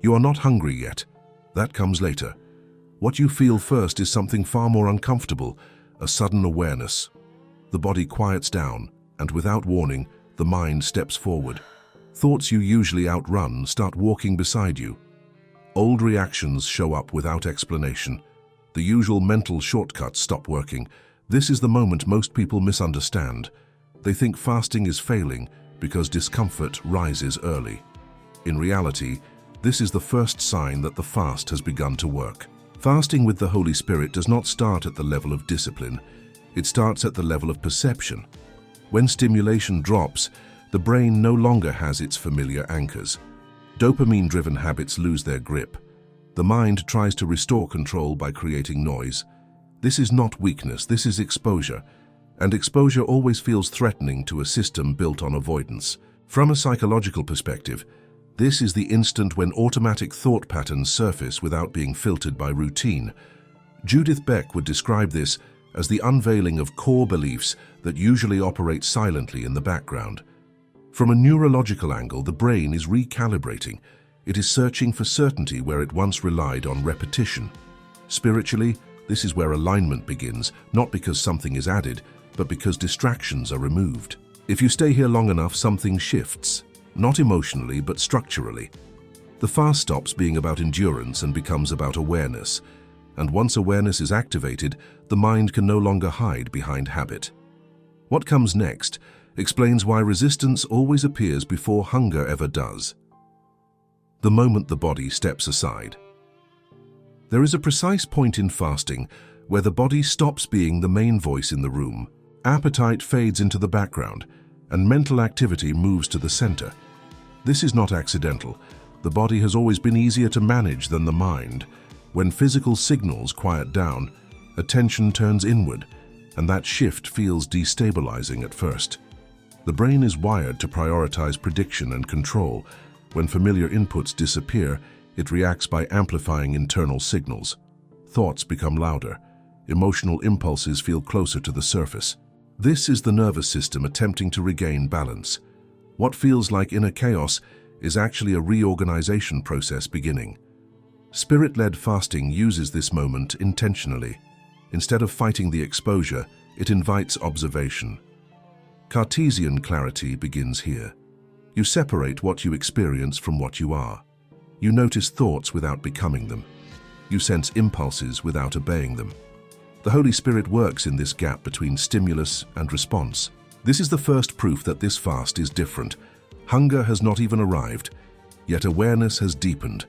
You are not hungry yet. That comes later. What you feel first is something far more uncomfortable, a sudden awareness. The body quiets down, and without warning, the mind steps forward. Thoughts you usually outrun start walking beside you. Old reactions show up without explanation. The usual mental shortcuts stop working. This is the moment most people misunderstand. They think fasting is failing because discomfort rises early. In reality, this is the first sign that the fast has begun to work. Fasting with the Holy Spirit does not start at the level of discipline. It starts at the level of perception. When stimulation drops, the brain no longer has its familiar anchors. Dopamine-driven habits lose their grip. The mind tries to restore control by creating noise. This is not weakness, this is exposure. And exposure always feels threatening to a system built on avoidance. From a psychological perspective, this is the instant when automatic thought patterns surface without being filtered by routine. Judith Beck would describe this as the unveiling of core beliefs that usually operate silently in the background. From a neurological angle, the brain is recalibrating. It is searching for certainty where it once relied on repetition. Spiritually, this is where alignment begins, not because something is added, but because distractions are removed. If you stay here long enough, something shifts. Not emotionally, but structurally. The fast stops being about endurance and becomes about awareness. And once awareness is activated, the mind can no longer hide behind habit. What comes next explains why resistance always appears before hunger ever does. The moment the body steps aside. There is a precise point in fasting where the body stops being the main voice in the room. Appetite fades into the background, and mental activity moves to the center. This is not accidental. The body has always been easier to manage than the mind. When physical signals quiet down, attention turns inward, and that shift feels destabilizing at first. The brain is wired to prioritize prediction and control. When familiar inputs disappear, it reacts by amplifying internal signals. Thoughts become louder. Emotional impulses feel closer to the surface. This is the nervous system attempting to regain balance. What feels like inner chaos is actually a reorganization process beginning. Spirit-led fasting uses this moment intentionally. Instead of fighting the exposure, it invites observation. Cartesian clarity begins here. You separate what you experience from what you are. You notice thoughts without becoming them. You sense impulses without obeying them. The Holy Spirit works in this gap between stimulus and response. This is the first proof that this fast is different. Hunger has not even arrived, yet awareness has deepened.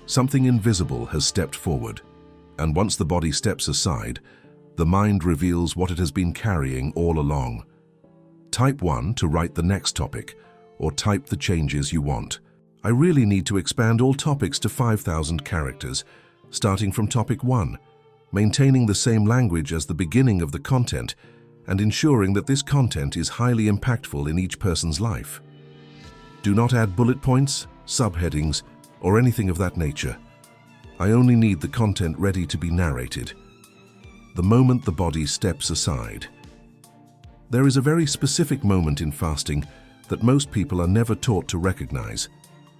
Something invisible has stepped forward. And once the body steps aside, the mind reveals what it has been carrying all along. Type 1 to write the next topic, or type the changes you want. I really need to expand all topics to 5,000 characters, starting from topic 1, maintaining the same language as the beginning of the content, and ensuring that this content is highly impactful in each person's life. Do not add bullet points, subheadings, or anything of that nature. I only need the content ready to be narrated. The moment the body steps aside. There is a very specific moment in fasting that most people are never taught to recognize.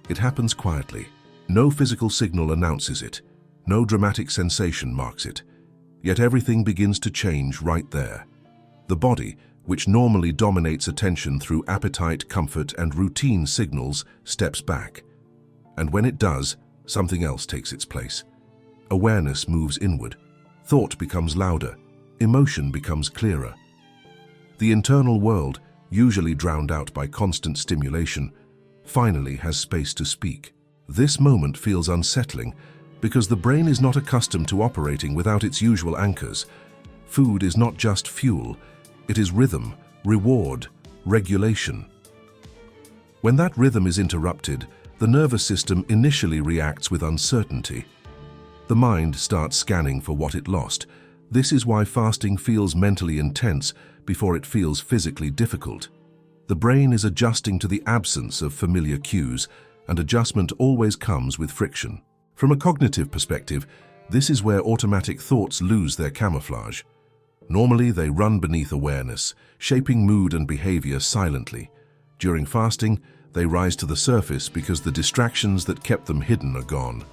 It happens quietly. No physical signal announces it. No dramatic sensation marks it. Yet everything begins to change right there. The body, which normally dominates attention through appetite, comfort, and routine signals, steps back. And when it does, something else takes its place. Awareness moves inward. Thought becomes louder. Emotion becomes clearer. The internal world, usually drowned out by constant stimulation, finally has space to speak. This moment feels unsettling because the brain is not accustomed to operating without its usual anchors. Food is not just fuel, it is rhythm, reward, regulation. When that rhythm is interrupted, the nervous system initially reacts with uncertainty. The mind starts scanning for what it lost. This is why fasting feels mentally intense before it feels physically difficult. The brain is adjusting to the absence of familiar cues, and adjustment always comes with friction. From a cognitive perspective, this is where automatic thoughts lose their camouflage. Normally, they run beneath awareness, shaping mood and behavior silently. During fasting, They rise to the surface because the distractions that kept them hidden are gone.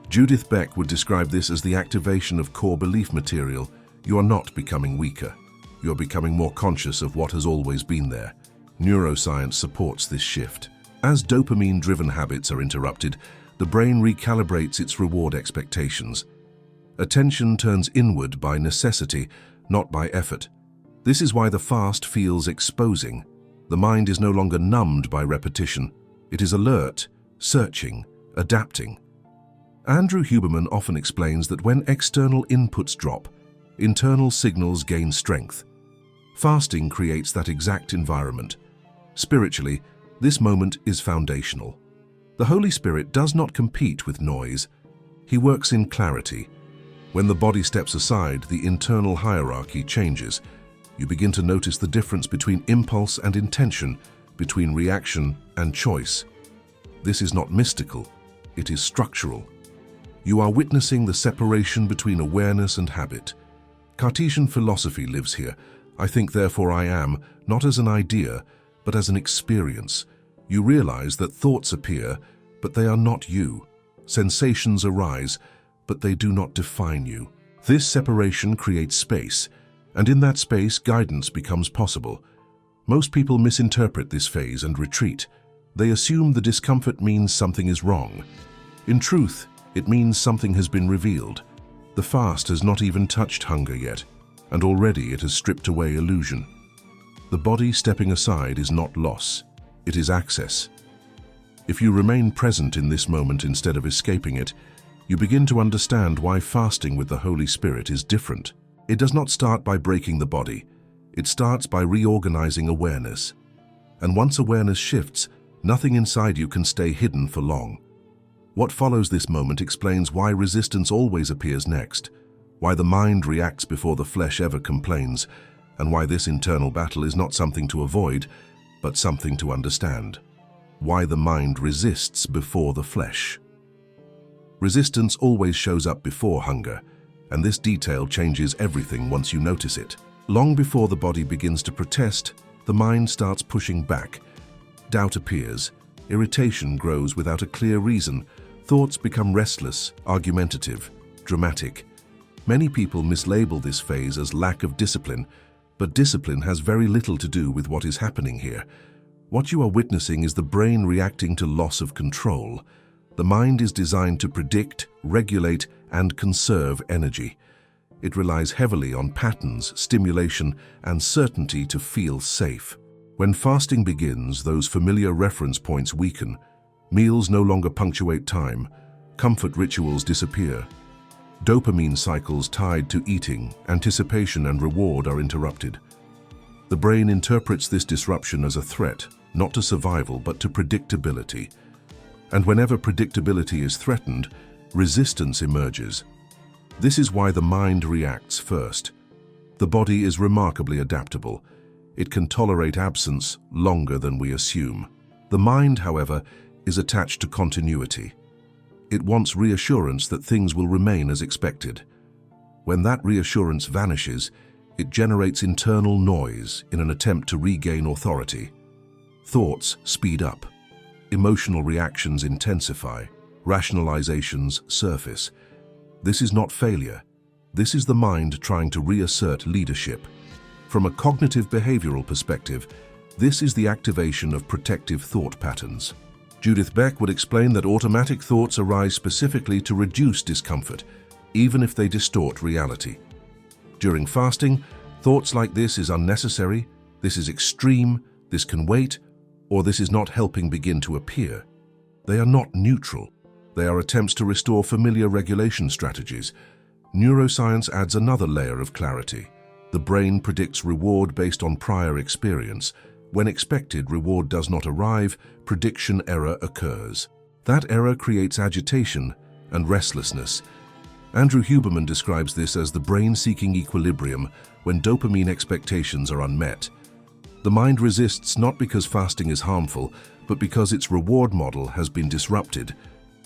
Judith Beck would describe this as the activation of core belief material. You are not becoming weaker. You are becoming more conscious of what has always been there. Neuroscience supports this shift. As dopamine-driven habits are interrupted, the brain recalibrates its reward expectations. Attention turns inward by necessity, not by effort. This is why the fast feels exposing. The mind is no longer numbed by repetition. It is alert, searching, adapting. Andrew Huberman often explains that when external inputs drop, internal signals gain strength. Fasting creates that exact environment. Spiritually, this moment is foundational. The Holy Spirit does not compete with noise. He works in clarity. When the body steps aside, the internal hierarchy changes. You begin to notice the difference between impulse and intention, between reaction and choice. This is not mystical, it is structural. You are witnessing the separation between awareness and habit. Cartesian philosophy lives here. I think, therefore I am, not as an idea, but as an experience. You realize that thoughts appear, but they are not you. Sensations arise, but they do not define you. This separation creates space, and in that space, guidance becomes possible. Most people misinterpret this phase and retreat. They assume the discomfort means something is wrong. In truth, it means something has been revealed. The fast has not even touched hunger yet, and already it has stripped away illusion. The body stepping aside is not loss, it is access. If you remain present in this moment instead of escaping it, you begin to understand why fasting with the Holy Spirit is different. It does not start by breaking the body. It starts by reorganizing awareness. And once awareness shifts, nothing inside you can stay hidden for long. What follows this moment explains why resistance always appears next, why the mind reacts before the flesh ever complains, and why this internal battle is not something to avoid, but something to understand. Why the mind resists before the flesh. Resistance always shows up before hunger, and this detail changes everything once you notice it. Long before the body begins to protest, the mind starts pushing back. Doubt appears, irritation grows without a clear reason, thoughts become restless, argumentative, dramatic. Many people mislabel this phase as lack of discipline, but discipline has very little to do with what is happening here. What you are witnessing is the brain reacting to loss of control. The mind is designed to predict, regulate, and conserve energy. It relies heavily on patterns, stimulation, and certainty to feel safe. When fasting begins, those familiar reference points weaken. Meals no longer punctuate time. Comfort rituals disappear. Dopamine cycles tied to eating, anticipation, and reward are interrupted. The brain interprets this disruption as a threat, not to survival but to predictability. And whenever predictability is threatened, resistance emerges. This is why the mind reacts first. The body is remarkably adaptable. It can tolerate absence longer than we assume. The mind, however, is attached to continuity. It wants reassurance that things will remain as expected. When that reassurance vanishes, it generates internal noise in an attempt to regain authority. Thoughts speed up. Emotional reactions intensify. Rationalizations surface. This is not failure. This is the mind trying to reassert leadership. From a cognitive behavioral perspective, this is the activation of protective thought patterns. Judith Beck would explain that automatic thoughts arise specifically to reduce discomfort, even if they distort reality. During fasting, thoughts like this is unnecessary, this is extreme, this can wait, or this is not helping begin to appear. They are not neutral. They are attempts to restore familiar regulation strategies. Neuroscience adds another layer of clarity. The brain predicts reward based on prior experience. When expected reward does not arrive, prediction error occurs. That error creates agitation and restlessness. Andrew Huberman describes this as the brain seeking equilibrium when dopamine expectations are unmet. The mind resists not because fasting is harmful, but because its reward model has been disrupted.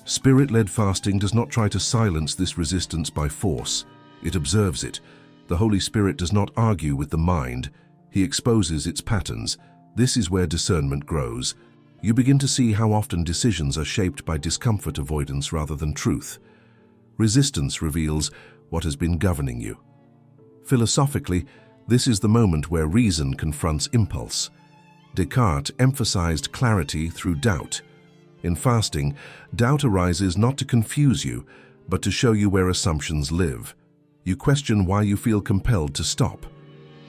Spirit-led fasting does not try to silence this resistance by force. It observes it. The Holy Spirit does not argue with the mind. He exposes its patterns. This is where discernment grows. You begin to see how often decisions are shaped by discomfort avoidance rather than truth. Resistance reveals what has been governing you. Philosophically, this is the moment where reason confronts impulse. Descartes emphasized clarity through doubt. In fasting, doubt arises not to confuse you, but to show you where assumptions live. You question why you feel compelled to stop.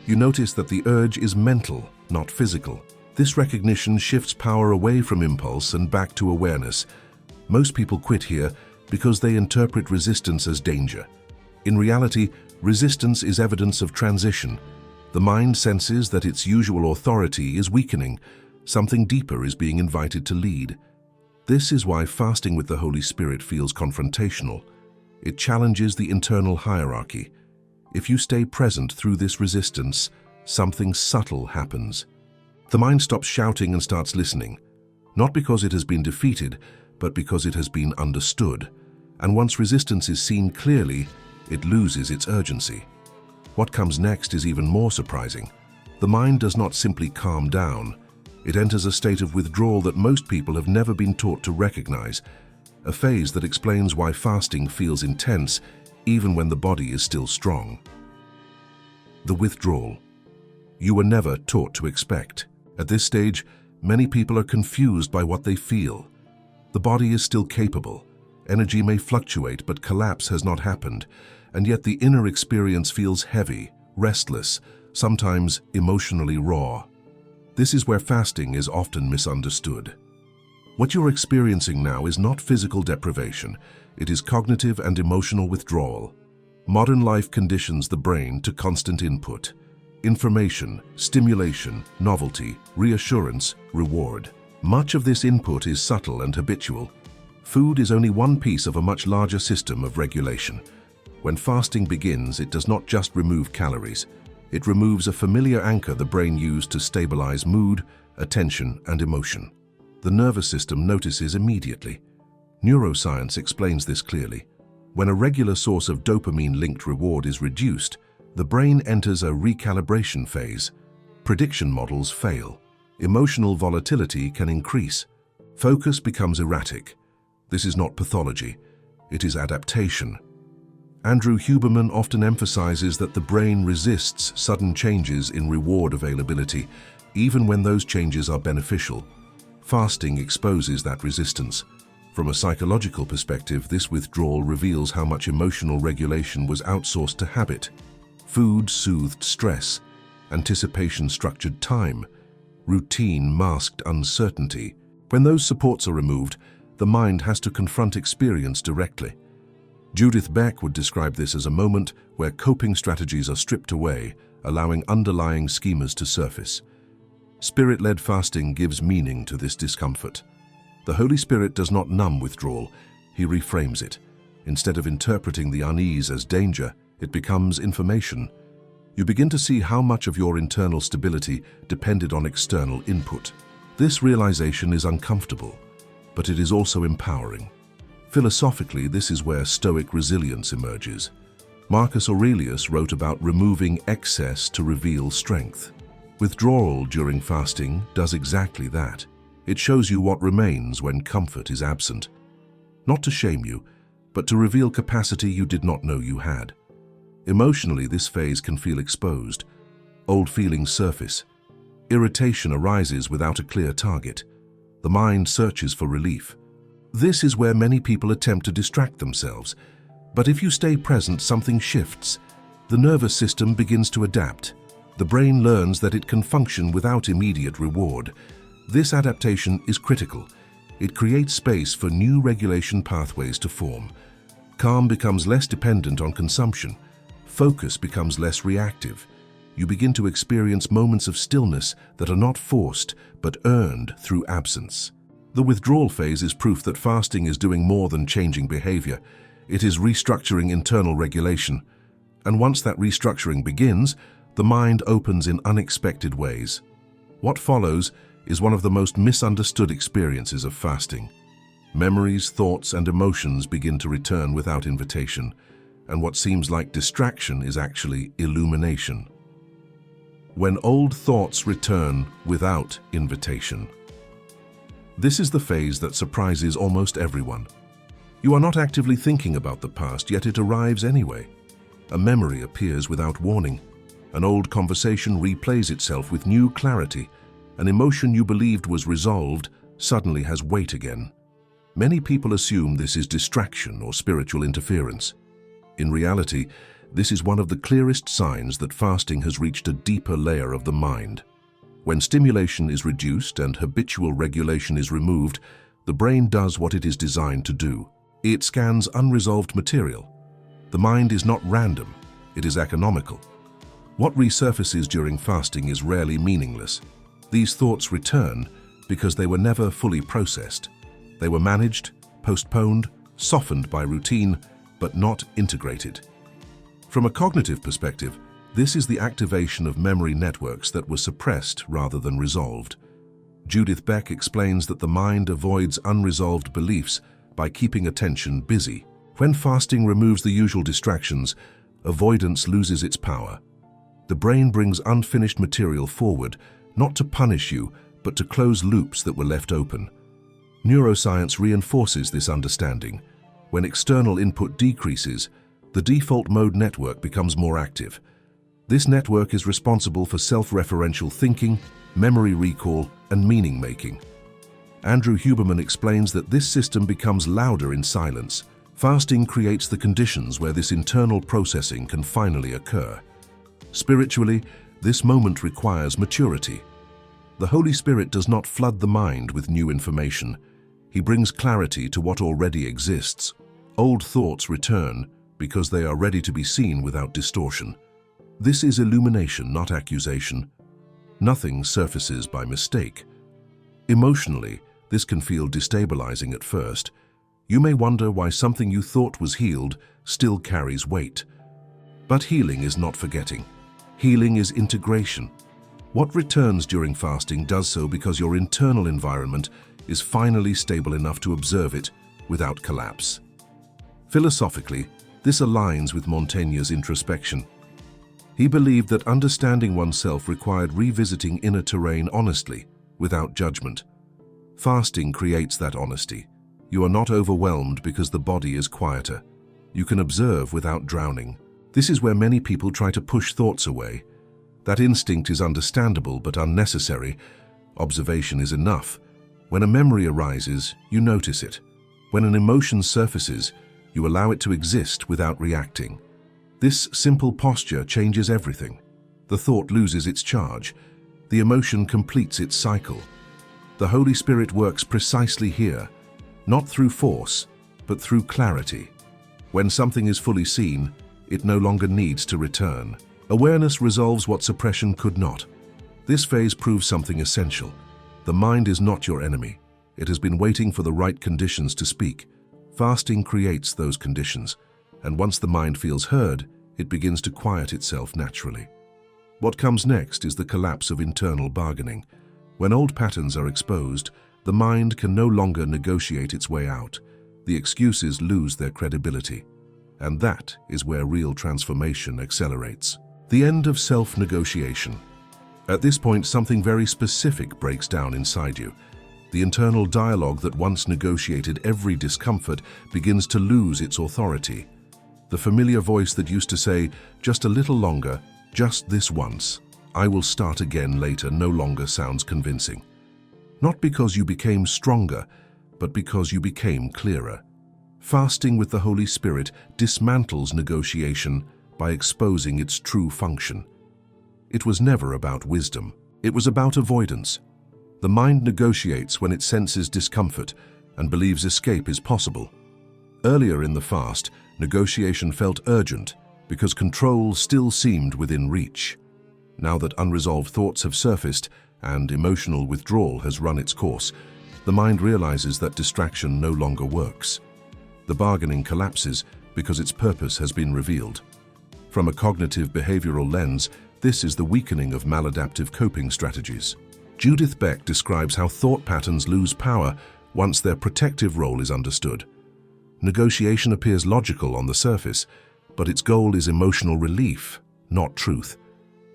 You notice that the urge is mental, not physical. This recognition shifts power away from impulse and back to awareness. Most people quit here because they interpret resistance as danger. In reality, resistance is evidence of transition. The mind senses that its usual authority is weakening. Something deeper is being invited to lead. This is why fasting with the Holy Spirit feels confrontational. It challenges the internal hierarchy. If you stay present through this resistance, something subtle happens. The mind stops shouting and starts listening, not because it has been defeated, but because it has been understood. And once resistance is seen clearly, it loses its urgency. What comes next is even more surprising. The mind does not simply calm down. It enters a state of withdrawal that most people have never been taught to recognize, a phase that explains why fasting feels intense even when the body is still strong. The withdrawal. You were never taught to expect. At this stage, many people are confused by what they feel. The body is still capable. Energy may fluctuate, but collapse has not happened, and yet the inner experience feels heavy, restless, sometimes emotionally raw. This is where fasting is often misunderstood. What you're experiencing now is not physical deprivation, it is cognitive and emotional withdrawal. Modern life conditions the brain to constant input. Information, stimulation, novelty, reassurance, reward. Much of this input is subtle and habitual. Food is only one piece of a much larger system of regulation. When fasting begins, it does not just remove calories. It removes a familiar anchor the brain used to stabilize mood, attention, and emotion. The nervous system notices immediately. Neuroscience explains this clearly. When a regular source of dopamine-linked reward is reduced, the brain enters a recalibration phase. Prediction models fail. Emotional volatility can increase. Focus becomes erratic. This is not pathology. It is adaptation. Andrew Huberman often emphasizes that the brain resists sudden changes in reward availability, even when those changes are beneficial. Fasting exposes that resistance. From a psychological perspective, this withdrawal reveals how much emotional regulation was outsourced to habit. Food soothed stress, anticipation structured time, routine masked uncertainty. When those supports are removed, the mind has to confront experience directly. Judith Beck would describe this as a moment where coping strategies are stripped away, allowing underlying schemas to surface. Spirit-led fasting gives meaning to this discomfort. The Holy Spirit does not numb withdrawal, he reframes it. Instead of interpreting the unease as danger, it becomes information. You begin to see how much of your internal stability depended on external input. This realization is uncomfortable, but it is also empowering. Philosophically, this is where Stoic resilience emerges. Marcus Aurelius wrote about removing excess to reveal strength. Withdrawal during fasting does exactly that. It shows you what remains when comfort is absent. Not to shame you, but to reveal capacity you did not know you had. Emotionally, this phase can feel exposed. Old feelings surface. Irritation arises without a clear target. The mind searches for relief. This is where many people attempt to distract themselves. But if you stay present, something shifts. The nervous system begins to adapt. The brain learns that it can function without immediate reward. This adaptation is critical. It creates space for new regulation pathways to form. Calm becomes less dependent on consumption. Focus becomes less reactive. You begin to experience moments of stillness that are not forced, but earned through absence. The withdrawal phase is proof that fasting is doing more than changing behavior. It is restructuring internal regulation. And once that restructuring begins, the mind opens in unexpected ways. What follows is one of the most misunderstood experiences of fasting. Memories, thoughts, and emotions begin to return without invitation, and what seems like distraction is actually illumination. When old thoughts return without invitation. This is the phase that surprises almost everyone. You are not actively thinking about the past, yet it arrives anyway. A memory appears without warning. An old conversation replays itself with new clarity. An emotion you believed was resolved suddenly has weight again. Many people assume this is distraction or spiritual interference. In reality, this is one of the clearest signs that fasting has reached a deeper layer of the mind. When stimulation is reduced and habitual regulation is removed, the brain does what it is designed to do. It scans unresolved material. The mind is not random, it is economical. What resurfaces during fasting is rarely meaningless. These thoughts return because they were never fully processed. They were managed, postponed, softened by routine, but not integrated. From a cognitive perspective, this is the activation of memory networks that were suppressed rather than resolved. Judith Beck explains that the mind avoids unresolved beliefs by keeping attention busy. When fasting removes the usual distractions, avoidance loses its power. The brain brings unfinished material forward, not to punish you, but to close loops that were left open. Neuroscience reinforces this understanding. When external input decreases, the default mode network becomes more active. This network is responsible for self-referential thinking, memory recall, and meaning-making. Andrew Huberman explains that this system becomes louder in silence. Fasting creates the conditions where this internal processing can finally occur. Spiritually, this moment requires maturity. The Holy Spirit does not flood the mind with new information. He brings clarity to what already exists. Old thoughts return because they are ready to be seen without distortion. This is illumination, not accusation. Nothing surfaces by mistake. Emotionally, this can feel destabilizing at first. You may wonder why something you thought was healed still carries weight. But healing is not forgetting. Healing is integration. What returns during fasting does so because your internal environment is finally stable enough to observe it without collapse. Philosophically, this aligns with Montaigne's introspection. He believed that understanding oneself required revisiting inner terrain honestly, without judgment. Fasting creates that honesty. You are not overwhelmed because the body is quieter. You can observe without drowning. This is where many people try to push thoughts away. That instinct is understandable but unnecessary. Observation is enough. When a memory arises, you notice it. When an emotion surfaces, you allow it to exist without reacting. This simple posture changes everything. The thought loses its charge. The emotion completes its cycle. The Holy Spirit works precisely here, not through force, but through clarity. When something is fully seen, it no longer needs to return. Awareness resolves what suppression could not. This phase proves something essential. The mind is not your enemy. It has been waiting for the right conditions to speak. Fasting creates those conditions, and once the mind feels heard, it begins to quiet itself naturally. What comes next is the collapse of internal bargaining. When old patterns are exposed, the mind can no longer negotiate its way out. The excuses lose their credibility. And that is where real transformation accelerates. The end of self-negotiation. At this point, something very specific breaks down inside you. The internal dialogue that once negotiated every discomfort begins to lose its authority. The familiar voice that used to say, "Just a little longer, just this once, I will start again later," no longer sounds convincing. Not because you became stronger, but because you became clearer. Fasting with the Holy Spirit dismantles negotiation by exposing its true function. It was never about wisdom. It was about avoidance. The mind negotiates when it senses discomfort and believes escape is possible. Earlier in the fast, negotiation felt urgent because control still seemed within reach. Now that unresolved thoughts have surfaced and emotional withdrawal has run its course, the mind realizes that distraction no longer works. The bargaining collapses because its purpose has been revealed. From a cognitive behavioral lens, this is the weakening of maladaptive coping strategies. Judith Beck describes how thought patterns lose power once their protective role is understood. Negotiation appears logical on the surface, but its goal is emotional relief, not truth.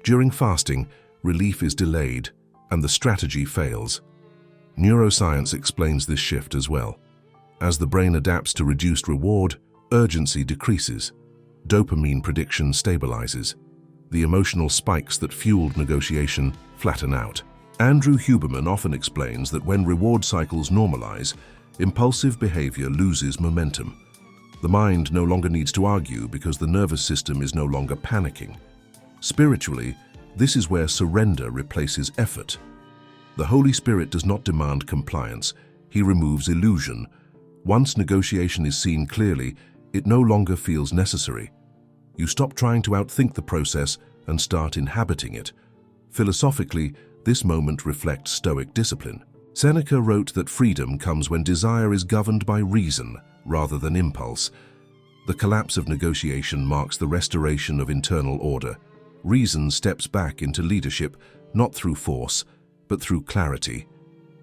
During fasting, relief is delayed, and the strategy fails. Neuroscience explains this shift as well. As the brain adapts to reduced reward, urgency decreases. Dopamine prediction stabilizes. The emotional spikes that fueled negotiation flatten out. Andrew Huberman often explains that when reward cycles normalize, impulsive behavior loses momentum. The mind no longer needs to argue because the nervous system is no longer panicking. Spiritually, this is where surrender replaces effort. The Holy Spirit does not demand compliance. He removes illusion. Once negotiation is seen clearly, it no longer feels necessary. You stop trying to outthink the process and start inhabiting it. Philosophically, this moment reflects Stoic discipline. Seneca wrote that freedom comes when desire is governed by reason rather than impulse. The collapse of negotiation marks the restoration of internal order. Reason steps back into leadership, not through force, but through clarity.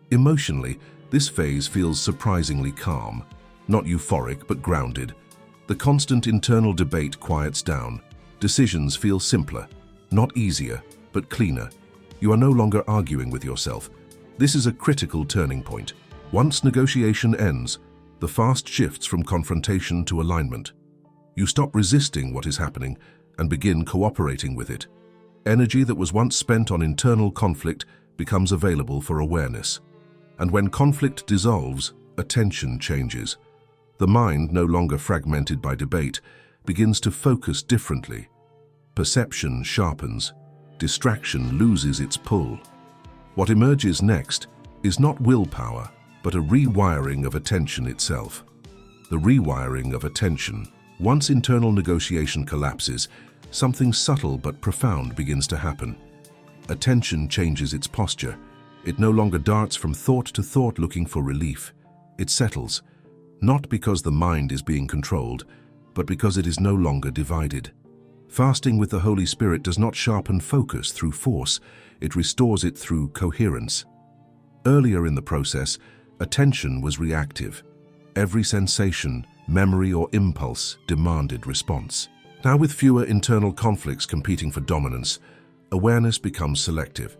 Emotionally, this phase feels surprisingly calm, not euphoric but grounded. The constant internal debate quiets down. Decisions feel simpler, not easier, but cleaner. You are no longer arguing with yourself. This is a critical turning point. Once negotiation ends, the fast shifts from confrontation to alignment. You stop resisting what is happening and begin cooperating with it. Energy that was once spent on internal conflict becomes available for awareness. And when conflict dissolves, attention changes. The mind, no longer fragmented by debate, begins to focus differently. Perception sharpens. Distraction loses its pull. What emerges next is not willpower, but a rewiring of attention itself. The rewiring of attention. Once internal negotiation collapses, something subtle but profound begins to happen. Attention changes its posture. It no longer darts from thought to thought looking for relief. It settles, not because the mind is being controlled, but because it is no longer divided. Fasting with the Holy Spirit does not sharpen focus through force, it restores it through coherence. Earlier in the process, attention was reactive. Every sensation, memory, or impulse demanded response. Now, with fewer internal conflicts competing for dominance, awareness becomes selective.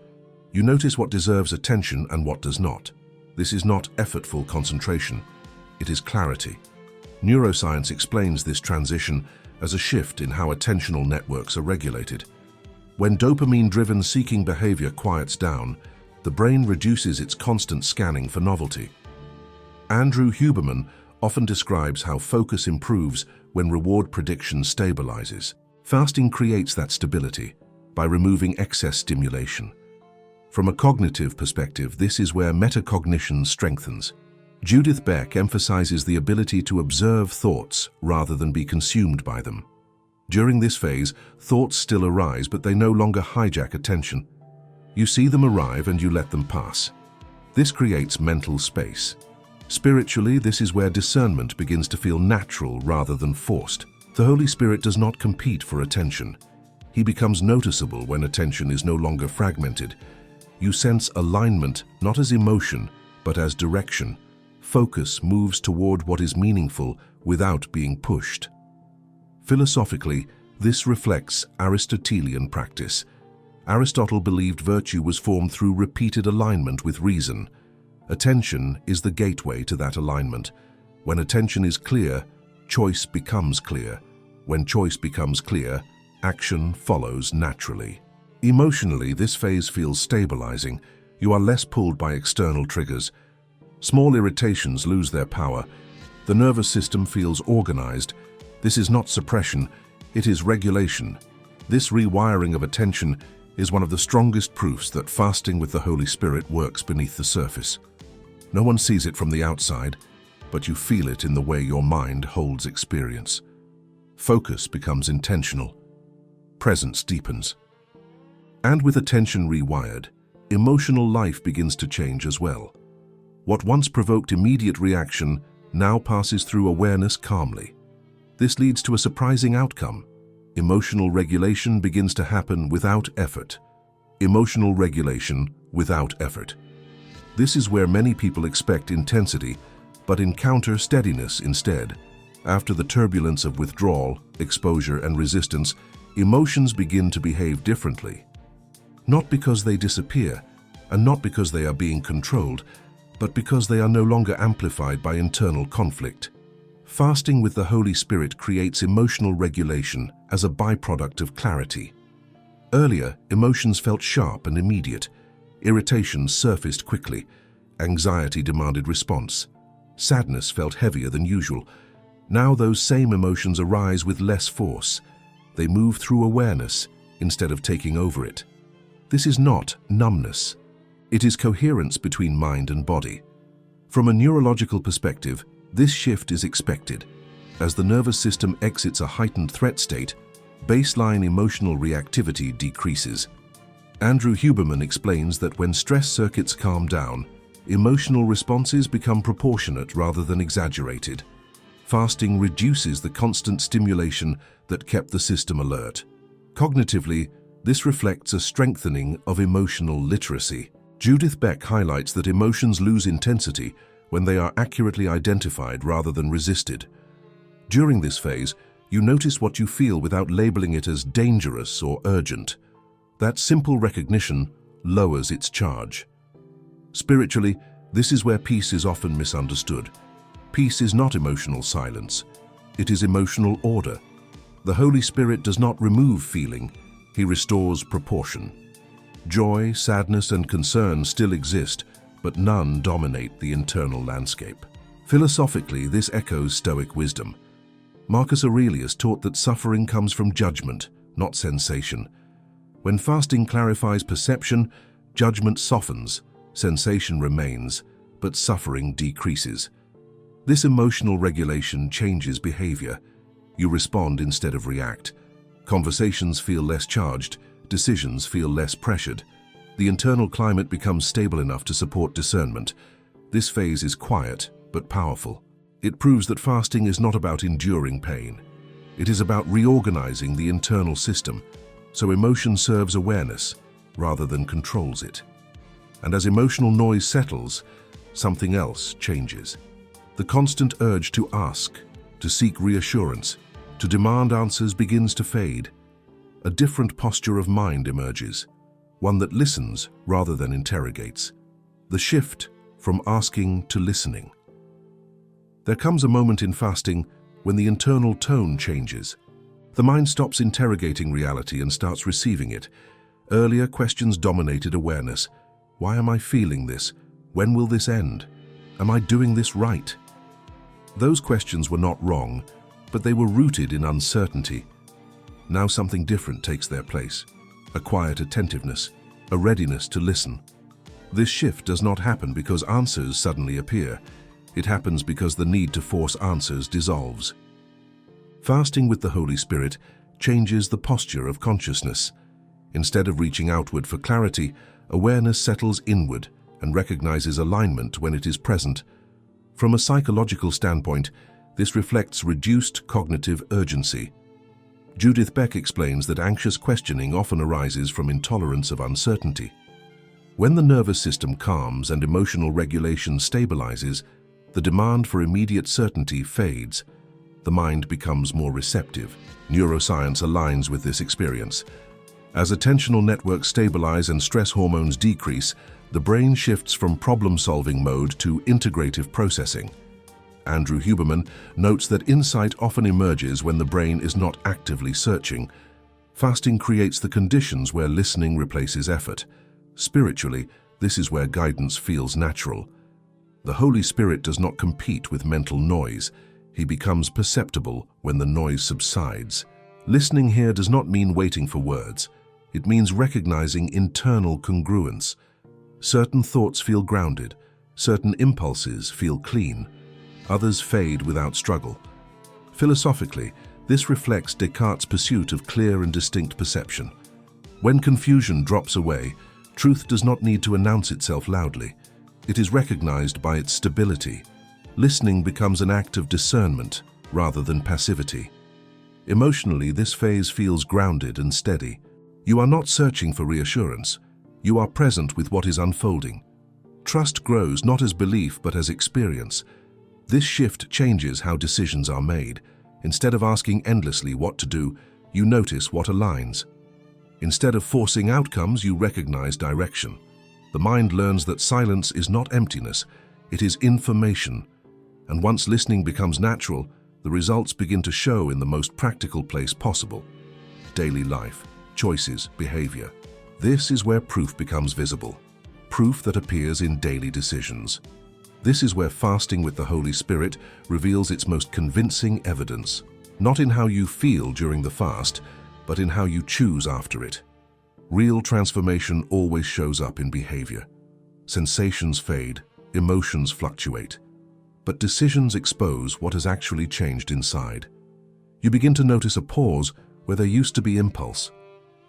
You notice what deserves attention and what does not. This is not effortful concentration. It is clarity. Neuroscience explains this transition as a shift in how attentional networks are regulated. When dopamine-driven seeking behavior quiets down, the brain reduces its constant scanning for novelty. Andrew Huberman often describes how focus improves when reward prediction stabilizes. Fasting creates that stability by removing excess stimulation. From a cognitive perspective, this is where metacognition strengthens. Judith Beck emphasizes the ability to observe thoughts rather than be consumed by them. During this phase, thoughts still arise, but they no longer hijack attention. You see them arrive and you let them pass. This creates mental space. Spiritually, this is where discernment begins to feel natural rather than forced. The Holy Spirit does not compete for attention. He becomes noticeable when attention is no longer fragmented. You sense alignment not as emotion, but as direction. Focus moves toward what is meaningful without being pushed. Philosophically, this reflects Aristotelian practice. Aristotle believed virtue was formed through repeated alignment with reason. Attention is the gateway to that alignment. When attention is clear, choice becomes clear. When choice becomes clear, action follows naturally. Emotionally, this phase feels stabilizing. You are less pulled by external triggers. Small irritations lose their power. The nervous system feels organized. This is not suppression, it is regulation. This rewiring of attention is one of the strongest proofs that fasting with the Holy Spirit works beneath the surface. No one sees it from the outside, but you feel it in the way your mind holds experience. Focus becomes intentional. Presence deepens. And with attention rewired, emotional life begins to change as well. What once provoked immediate reaction now passes through awareness calmly. This leads to a surprising outcome. Emotional regulation begins to happen without effort. Emotional regulation without effort. This is where many people expect intensity, but encounter steadiness instead. After the turbulence of withdrawal, exposure, and resistance, emotions begin to behave differently. Not because they disappear, and not because they are being controlled, but because they are no longer amplified by internal conflict. Fasting with the Holy Spirit creates emotional regulation as a byproduct of clarity. Earlier, emotions felt sharp and immediate. Irritation surfaced quickly. Anxiety demanded response. Sadness felt heavier than usual. Now those same emotions arise with less force. They move through awareness instead of taking over it. This is not numbness. It is coherence between mind and body. From a neurological perspective, this shift is expected. As the nervous system exits a heightened threat state, baseline emotional reactivity decreases. Andrew Huberman explains that when stress circuits calm down, emotional responses become proportionate rather than exaggerated. Fasting reduces the constant stimulation that kept the system alert. Cognitively, this reflects a strengthening of emotional literacy. Judith Beck highlights that emotions lose intensity when they are accurately identified rather than resisted. During this phase, you notice what you feel without labeling it as dangerous or urgent. That simple recognition lowers its charge. Spiritually, this is where peace is often misunderstood. Peace is not emotional silence. It is emotional order. The Holy Spirit does not remove feeling. He restores proportion. Joy, sadness, and concern still exist, but none dominate the internal landscape. Philosophically, this echoes Stoic wisdom. Marcus Aurelius taught that suffering comes from judgment, not sensation. When fasting clarifies perception, judgment softens, sensation remains, but suffering decreases. This emotional regulation changes behavior. You respond instead of react. Conversations feel less charged, decisions feel less pressured. The internal climate becomes stable enough to support discernment. This phase is quiet, but powerful. It proves that fasting is not about enduring pain. It is about reorganizing the internal system, so emotion serves awareness rather than controls it. And as emotional noise settles, something else changes. The constant urge to ask, to seek reassurance, to demand answers begins to fade. A different posture of mind emerges, one that listens rather than interrogates. The shift from asking to listening. There comes a moment in fasting when the internal tone changes. The mind stops interrogating reality and starts receiving it. Earlier, questions dominated awareness. Why am I feeling this? When will this end? Am I doing this right? Those questions were not wrong, but they were rooted in uncertainty. Now something different takes their place. A quiet attentiveness, a readiness to listen. This shift does not happen because answers suddenly appear. It happens because the need to force answers dissolves. Fasting with the Holy Spirit changes the posture of consciousness. Instead of reaching outward for clarity, awareness settles inward and recognizes alignment when it is present. From a psychological standpoint, this reflects reduced cognitive urgency. Judith Beck explains that anxious questioning often arises from intolerance of uncertainty. When the nervous system calms and emotional regulation stabilizes, the demand for immediate certainty fades. The mind becomes more receptive. Neuroscience aligns with this experience. As attentional networks stabilize and stress hormones decrease, the brain shifts from problem-solving mode to integrative processing. Andrew Huberman notes that insight often emerges when the brain is not actively searching. Fasting creates the conditions where listening replaces effort. Spiritually, this is where guidance feels natural. The Holy Spirit does not compete with mental noise. He becomes perceptible when the noise subsides. Listening here does not mean waiting for words. It means recognizing internal congruence. Certain thoughts feel grounded. Certain impulses feel clean. Others fade without struggle. Philosophically, this reflects Descartes' pursuit of clear and distinct perception. When confusion drops away, truth does not need to announce itself loudly. It is recognized by its stability. Listening becomes an act of discernment rather than passivity. Emotionally, this phase feels grounded and steady. You are not searching for reassurance. You are present with what is unfolding. Trust grows not as belief but as experience. This shift changes how decisions are made. Instead of asking endlessly what to do, you notice what aligns. Instead of forcing outcomes, you recognize direction. The mind learns that silence is not emptiness. It is information, and once listening becomes natural, the results begin to show in the most practical place possible: daily life, choices, behavior. This is where proof becomes visible, proof that appears in daily decisions. This is where fasting with the Holy Spirit reveals its most convincing evidence, not in how you feel during the fast, but in how you choose after it. Real transformation always shows up in behavior. Sensations fade, emotions fluctuate, but decisions expose what has actually changed inside. You begin to notice a pause where there used to be impulse.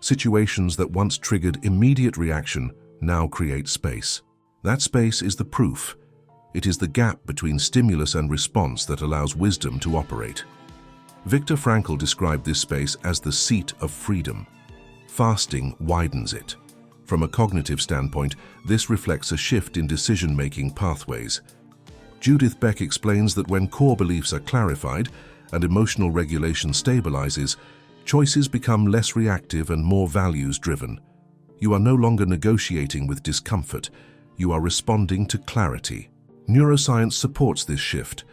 Situations that once triggered immediate reaction now create space. That space is the proof. It is the gap between stimulus and response that allows wisdom to operate. Viktor Frankl described this space as the seat of freedom. Fasting widens it. From a cognitive standpoint, this reflects a shift in decision-making pathways. Judith Beck explains that when core beliefs are clarified and emotional regulation stabilizes, choices become less reactive and more values-driven. You are no longer negotiating with discomfort. You are responding to clarity. Neuroscience supports this shift.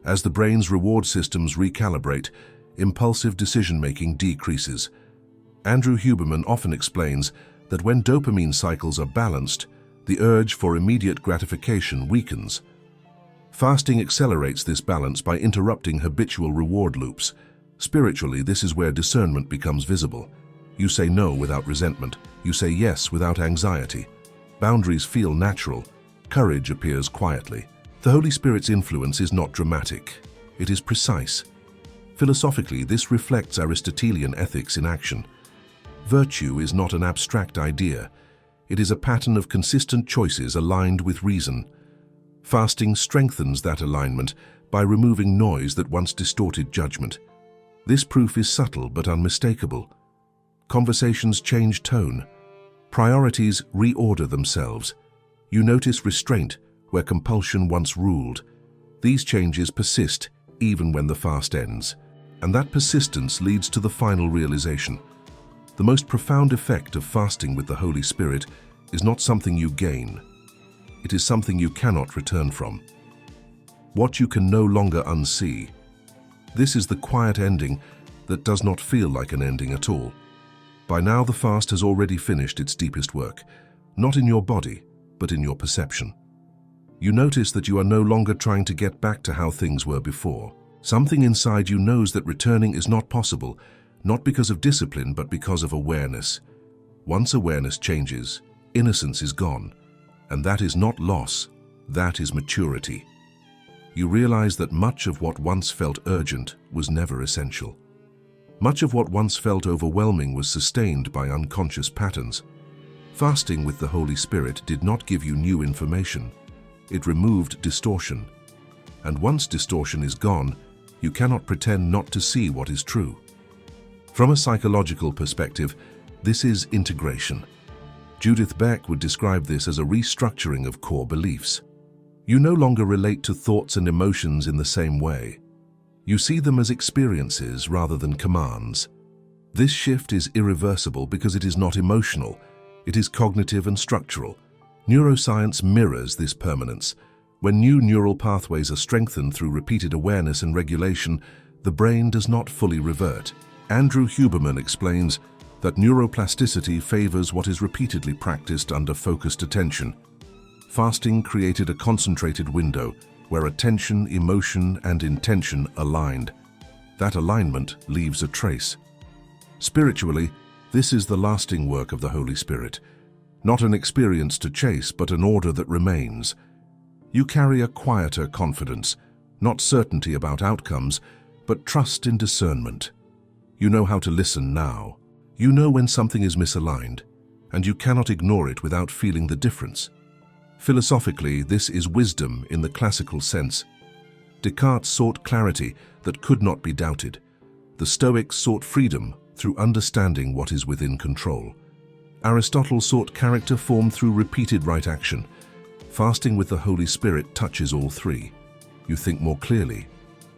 As the brain's reward systems recalibrate, impulsive decision-making decreases. Andrew Huberman often explains that when dopamine cycles are balanced, the urge for immediate gratification weakens. Fasting accelerates this balance by interrupting habitual reward loops. Spiritually, this is where discernment becomes visible. You say no without resentment. You say yes without anxiety. Boundaries feel natural. Courage appears quietly. The Holy Spirit's influence is not dramatic. It is precise. Philosophically, this reflects Aristotelian ethics in action. Virtue is not an abstract idea. It is a pattern of consistent choices aligned with reason. Fasting strengthens that alignment by removing noise that once distorted judgment. This proof is subtle but unmistakable. Conversations change tone. Priorities reorder themselves. You notice restraint where compulsion once ruled. These changes persist even when the fast ends, and that persistence leads to the final realization. The most profound effect of fasting with the Holy Spirit is not something you gain. It is something you cannot return from. What you can no longer unsee. This is the quiet ending that does not feel like an ending at all. By now, the fast has already finished its deepest work, not in your body, but in your perception. You notice that you are no longer trying to get back to how things were before. Something inside you knows that returning is not possible, not because of discipline, but because of awareness. Once awareness changes, innocence is gone, and that is not loss, that is maturity. You realize that much of what once felt urgent was never essential. Much of what once felt overwhelming was sustained by unconscious patterns. Fasting with the Holy Spirit did not give you new information. It removed distortion. And once distortion is gone, you cannot pretend not to see what is true. From a psychological perspective, this is integration. Judith Beck would describe this as a restructuring of core beliefs. You no longer relate to thoughts and emotions in the same way. You see them as experiences rather than commands. This shift is irreversible because it is not emotional. It is cognitive and structural. Neuroscience mirrors this permanence. When new neural pathways are strengthened through repeated awareness and regulation, the brain does not fully revert. Andrew Huberman explains that neuroplasticity favors what is repeatedly practiced under focused attention. Fasting created a concentrated window where attention, emotion, and intention aligned. That alignment leaves a trace. Spiritually, this is the lasting work of the Holy Spirit. Not an experience to chase, but an order that remains. You carry a quieter confidence, not certainty about outcomes, but trust in discernment. You know how to listen now. You know when something is misaligned, and you cannot ignore it without feeling the difference. Philosophically, this is wisdom in the classical sense. Descartes sought clarity that could not be doubted. The Stoics sought freedom through understanding what is within control. Aristotle sought character formed through repeated right action. Fasting with the Holy Spirit touches all three. You think more clearly.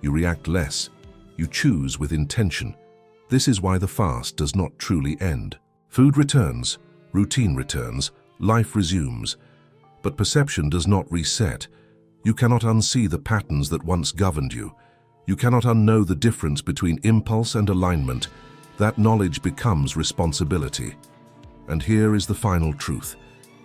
You react less. You choose with intention. This is why the fast does not truly end. Food returns, routine returns, life resumes. But perception does not reset. You cannot unsee the patterns that once governed you. You cannot unknow the difference between impulse and alignment. That knowledge becomes responsibility. And here is the final truth.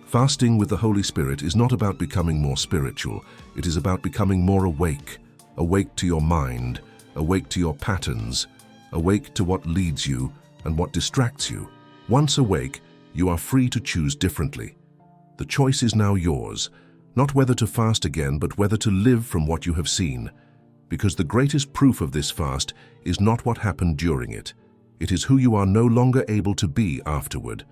Fasting with the Holy Spirit is not about becoming more spiritual. It is about becoming more awake. Awake to your mind, awake to your patterns, awake to what leads you and what distracts you. Once awake, you are free to choose differently. The choice is now yours, not whether to fast again, but whether to live from what you have seen. Because the greatest proof of this fast is not what happened during it. It is who you are no longer able to be afterward.